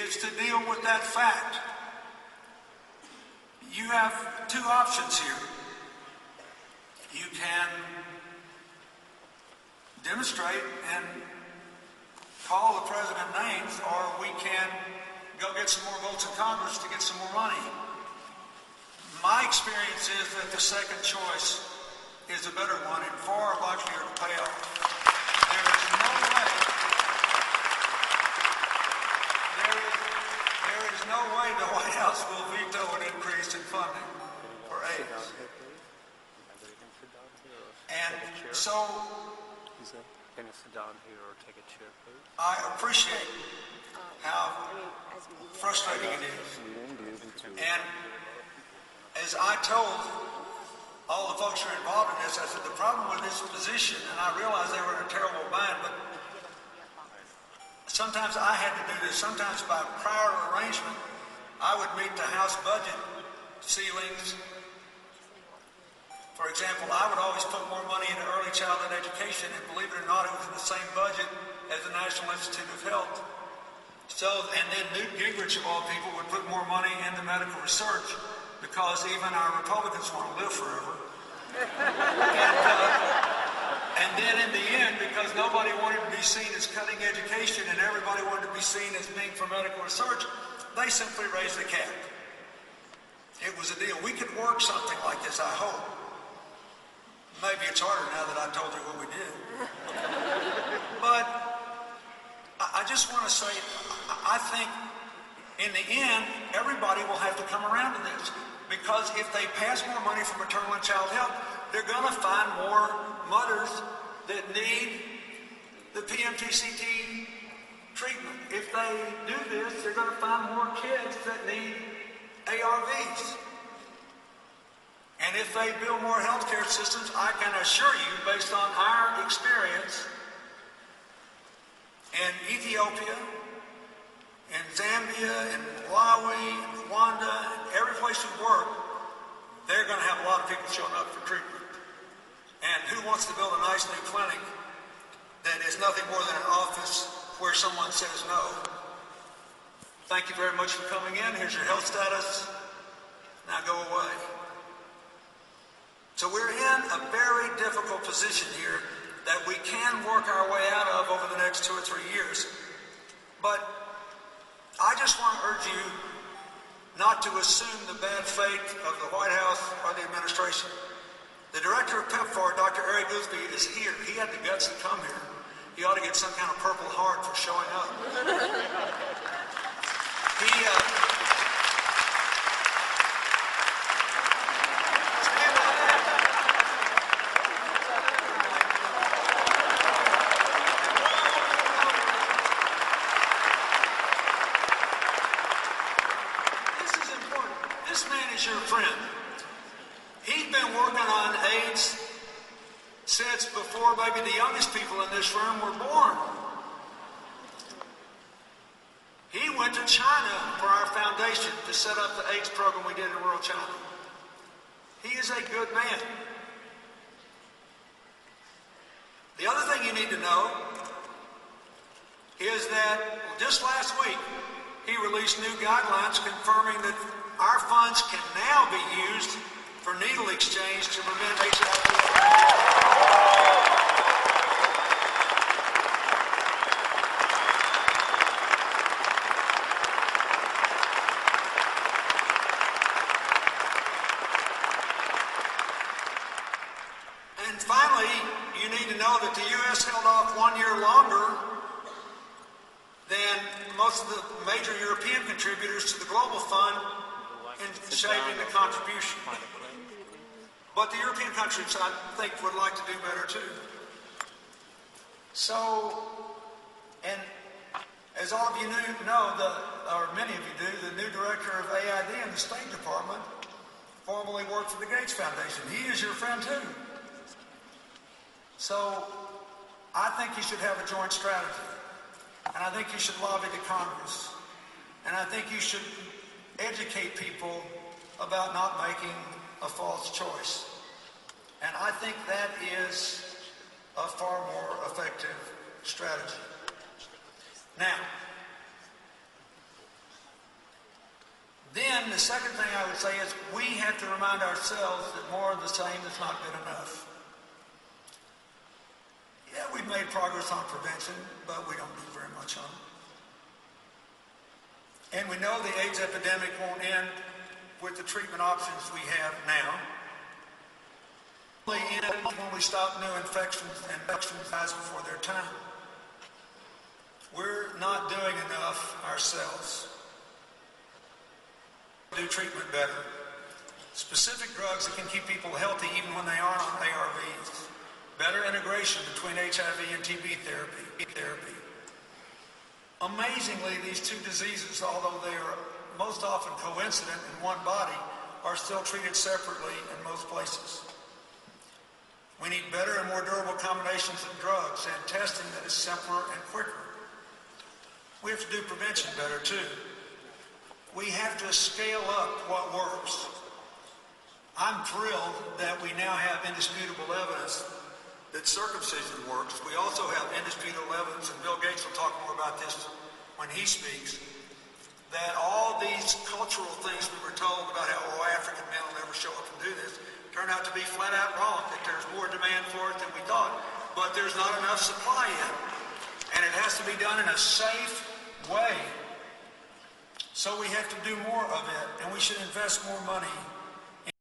is to deal with that fact. You have two options here. You can demonstrate and call the president names, or we can go get some more votes in Congress to get some more money. My experience is that the second choice is a better one and far likelier to pay off. There is no way the White House will veto an increase in funding for AIDS. And so can you sit down here or take a chair, please? I appreciate how frustrating it is. And as I told all the folks who are involved in this, I said the problem with this position, and I realized they were in a terrible bind, but sometimes I had to do this. Sometimes by prior arrangement, I would meet the House budget ceilings. For example, I would always put more money into early childhood education, and believe it or not, it was in the same budget as the National Institute of Health. So, and then Newt Gingrich, of all people, would put more money into medical research because even our Republicans want to live forever. And then in the end, because nobody wanted to be seen as cutting education and everybody wanted to be seen as being for medical research, they simply raised the cap. It was a deal. We could work something like this, I hope. Maybe it's harder now that I told you what we did. But I just want to say, I think in the end, everybody will have to come around to this. Because if they pass more money for maternal and child health, they're going to find more mothers that need the PMTCT treatment. If they do this, they're going to find more kids that need ARVs. And if they build more healthcare systems, I can assure you, based on our experience in Ethiopia, in Zambia, in Malawi, in Rwanda, and every place we work, they're going to have a lot of people showing up for treatment. And who wants to build a nice new clinic that is nothing more than an office where someone says no? Thank you very much for coming in. Here's your health status. Now go away. So we're in a very difficult position here that we can work our way out of over the next 2 or 3 years. But I just want to urge you not to assume the bad fate of the White House or the administration. The director of PEPFAR, Dr. Ari Goolsbee, is here. He had the guts to come here. He ought to get some kind of Purple Heart for showing up. Your friend. He's been working on AIDS since before maybe the youngest people in this room were born. He went to China for our foundation to set up the AIDS program we did in rural China. He is a good man. The other thing you need to know is that just last week he released new guidelines confirming that our funds can now be used for needle exchange to prevent HIV. And finally, you need to know that the U.S. held off 1 year longer than most of the major European contributors to the Global Fund in shaping the contribution. But the European countries, I think, would like to do better too. So, and as all of you know, or many of you do, the new director of AID in the State Department formerly worked for the Gates Foundation. He is your friend too. So, I think you should have a joint strategy. And I think you should lobby the Congress. And I think you should educate people about not making a false choice. And I think that is a far more effective strategy. Now, the second thing I would say is we have to remind ourselves that more of the same is not good enough. Yeah, we've made progress on prevention, but we don't do very much on it. And we know the AIDS epidemic won't end with the treatment options we have now. Only end when we stop new infections and infections dies before their time. We're not doing enough ourselves. Do treatment better. Specific drugs that can keep people healthy even when they aren't on ARVs. Better integration between HIV and TB therapy. Amazingly, these two diseases, although they are most often coincident in one body, are still treated separately in most places. We need better and more durable combinations of drugs and testing that is simpler and quicker. We have to do prevention better too. We have to scale up what works. I'm thrilled that we now have indisputable evidence that circumcision works. We also have indisputable evidence, and Bill Gates will talk more about this when he speaks, that all these cultural things we were told about how African men will never show up and do this turn out to be flat out wrong, that there's more demand for it than we thought, but there's not enough supply yet. And it has to be done in a safe way. So we have to do more of it, and we should invest more money